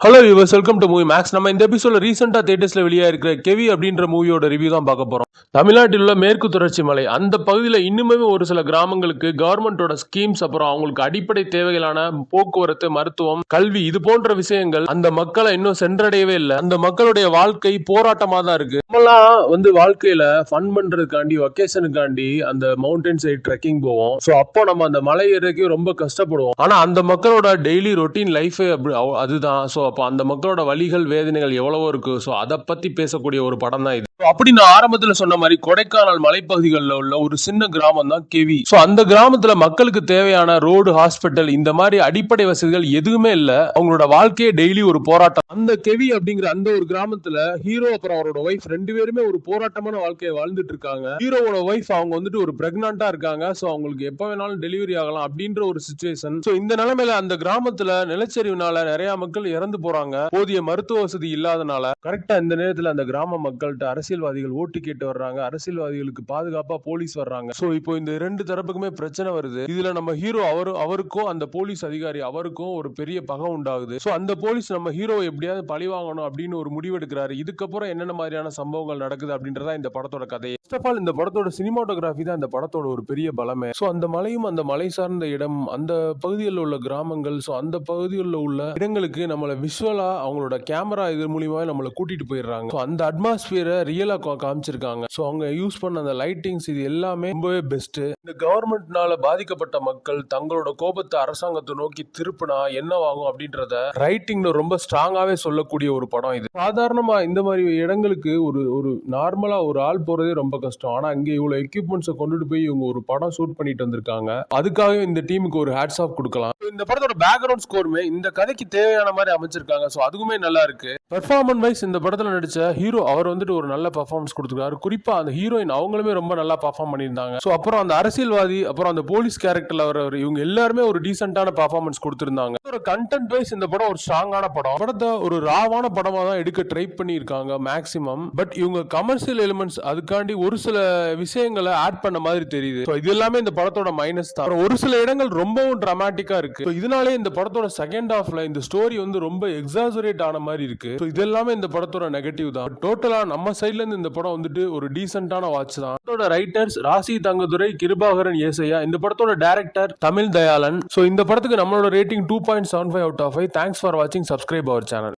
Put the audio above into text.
Hello yours, welcome to Movie Max. நம்ம இந்த எபிசோட ரீசெண்டா தியேட்டர்ஸ்ல வெளியா இருக்கிற கெவி அப்படின்ற மூவியோட ரிவ்யூ தான் பார்க்க போறோம். தமிழ்நாட்டில் உள்ள மேற்கு தொடர்ச்சி மலை அந்த பகுதியில் இன்னுமே ஒரு சில கிராமங்களுக்கு கவர்மெண்டோட ஸ்கீம்ஸ், அப்புறம் அவங்களுக்கு அடிப்படை தேவைகளான போக்குவரத்து, மருத்துவம், கல்வி இது போன்ற விஷயங்கள் அந்த மக்களை இன்னும் சென்றடையவே இல்லை. அந்த மக்களுடைய வாழ்க்கை போராட்டமா தான் இருக்கு. நம்மலாம் வாழ்க்கையில ஃபன் பண்றதுக்காண்டி, வொகேஷனுக்காண்டி அந்த மவுண்டன் சைட் ட்ரெக்கிங் போவோம். ஸோ அப்போ நம்ம அந்த மலை ஏறக்கு ரொம்ப கஷ்டப்படுவோம். ஆனா அந்த மக்களோட டெய்லி ரொட்டீன் லைஃபே அதுதான். ஸோ அப்போ அந்த மக்களோட வலிகள், வேதனைகள் எவ்வளவோ இருக்கு. ஸோ அதை பத்தி பேசக்கூடிய ஒரு படம் தான் இது. அப்படி நான் ஆரம்பத்துல சொன்ன மாதிரி கொடைக்கானல் மலைப்பகுதிகளில் உள்ள ஒரு சின்ன கிராமம் தான் கெவி. ஸோ அந்த கிராமத்துல மக்களுக்கு தேவையான ரோடு, ஹாஸ்பிட்டல் இந்த மாதிரி அடிப்படை வசதிகள் எதுவுமே இல்ல. அவங்களோட வாழ்க்கையே டெய்லி ஒரு போராட்டம். அந்த கெவி அப்படிங்கிற அந்த ஒரு கிராமத்துல ஹீரோ அப்புறம் அவரோட ஒய்ஃப் ரெண்டு பேருமே ஒரு போராட்டமான வாழ்க்கையை வாழ்ந்துட்டு இருக்காங்க. ஹீரோவோட ஒய்ஃப் அவங்க ஒரு பிரெக்னண்டா இருக்காங்க. ஸோ அவங்களுக்கு எப்ப வேணாலும் டெலிவரி ஆகலாம் அப்படின்ற ஒரு சிச்சுவேஷன். ஸோ இந்த நிலைமையில அந்த கிராமத்துல நிலச்சரிவுனால நிறைய மக்கள் இறந்து போறாங்க. போதிய மருத்துவ வசதி இல்லாதனால கரெக்டா இந்த நேரத்துல அந்த கிராம மக்கள்கிட்ட அரசியல்வாதிகள் ஓட்டு கேட்டு வர்றாங்க. அரசியல்வாதிகளுக்கு பாதுகாப்பா போலீஸ் வர்றாங்க. சோ இப்போ இந்த ரெண்டு தரப்புக்குமே பிரச்சனை வருது. இதுல நம்ம ஹீரோ அவருக்கும் அந்த போலீஸ் அதிகாரி அவருக்கும் ஒரு பெரிய பகை உண்டாகுது. சோ அந்த போலீஸ் நம்ம ஹீரோவை எப்படியாவது பழி வாங்கணும் அப்படின்னு ஒரு முடிவு எடுக்கிறாரு. இதுக்கப்புறம் என்னென்ன மாதிரியான சம்பவங்கள் நடக்குது அப்படின்றதா இந்த படத்தோட கதை. ஃபர்ஸ்ட் ஆஃப் ஆல் இந்த படத்தோட சினிமாட்டோகிராஃபி தான் இந்த படத்தோட ஒரு பெரிய பலமே. சோ அந்த மலையும் அந்த மலை சார்ந்த இடம், அந்த பகுதிகளில் உள்ள கிராமங்கள், சோ அந்த பகுதிகளில் உள்ள இடங்களுக்கு நம்மள விஷுவலா அவங்களோட கேமரா இது மூலியமா நம்மள கூட்டிட்டு போயிடுறாங்க. சோ அந்த அட்மாஸ்பியரை ரியலா காமிச்சிருக்காங்க. சோ அவங்க யூஸ் பண்ண அந்த லைட்டிங்ஸ் இது எல்லாமே ரொம்பவே பெஸ்ட். இந்த கவர்மெண்ட்னால பாதிக்கப்பட்ட மக்கள் தங்களோட கோபத்தை அரசாங்கத்தை நோக்கி திருப்பினா என்னவாகும் அப்படின்றத ரைட்டிங்ல ரொம்ப ஸ்ட்ராங்காவே சொல்லக்கூடிய ஒரு படம் இது. சாதாரணமா இந்த மாதிரி இடங்களுக்கு ஒரு நார்மலா ஒரு ஆள் போறதே ரொம்ப கஷ்டம். ஆனா இங்க இவ்வளவு எக்யூப்மெண்ட்ஸை கொண்டுட்டு போய் இவங்க ஒரு படம் ஷூட் பண்ணிட்டு வந்திருக்காங்க. அதுக்காக இந்த டீமுக்கு ஒரு ஹேட்ஸ் ஆஃப் கொடுக்கலாம். இந்த படத்தோட பேக்ரவுண்ட் ஸ்கோருமே இந்த கதைக்கு தேவையான மாதிரி அமைச்சிருக்காங்க. சோ அதுவுமே நல்லா இருக்கு. பெர்ஃபார்மன்ஸ் வைஸ் இந்த படத்துல நடிச்ச ஹீரோ அவர் ஒரு நல்ல பெர்ஃபார்மன்ஸ் கொடுத்துருக்காரு. குறிப்பா அந்த ஹீரோயின் அவங்களுமே ரொம்ப நல்லா பெர்ஃபார்ம் பண்ணியிருந்தாங்க. சோ அப்புறம் அந்த அரசியல்வாதி, அப்புறம் அந்த போலீஸ் கேரக்டர்ல இவங்க எல்லாருமே ஒரு டீசென்டான பெர்ஃபார்மன்ஸ் கொடுத்திருந்தாங்க. ஒரு கண்டென்ட் வைஸ் இந்த படம் ஒரு ஸ்ட்ராங்கான படம். படத்தை ஒரு ராவான படமா தான் எடுக்க ட்ரை பண்ணியிருக்காங்க மேக்ஸிமம். பட் இவங்க கமர்ஷியல் எலிமெண்ட்ஸ் அதுக்காண்டி ஒரு சில விஷயங்களை ஆட் பண்ண மாதிரி தெரியுது. இது எல்லாமே இந்த படத்தோட மைனஸ் தான். ஒரு சில இடங்கள் ரொம்பவும் டிராமாட்டிக்கா இருக்கு. இதனாலே இந்த படத்தோட செகண்ட் ஹாஃப்ல இந்த ஸ்டோரி ரொம்ப எக்ஸாஜரேட் ஆன மாதிரி இருக்கு. இது எல்லாமே இந்த படத்தோட நெகட்டிவ் தான். டோட்டலா நம்ம சைடுல இருந்து இந்த படம் ஒரு டீசென்டான வாட்ச் தான். படத்தோட ரைட்டர்ஸ் ராசி தங்கதுரை, கிருபாகரன் ஏசையா. இந்த படத்தோட டைரக்டர் தமிழ் தயாளன். சோ இந்த படத்துக்கு நம்மளோட rating 2.75 out of 5. Thanks for வாட்சிங். Subscribe our channel.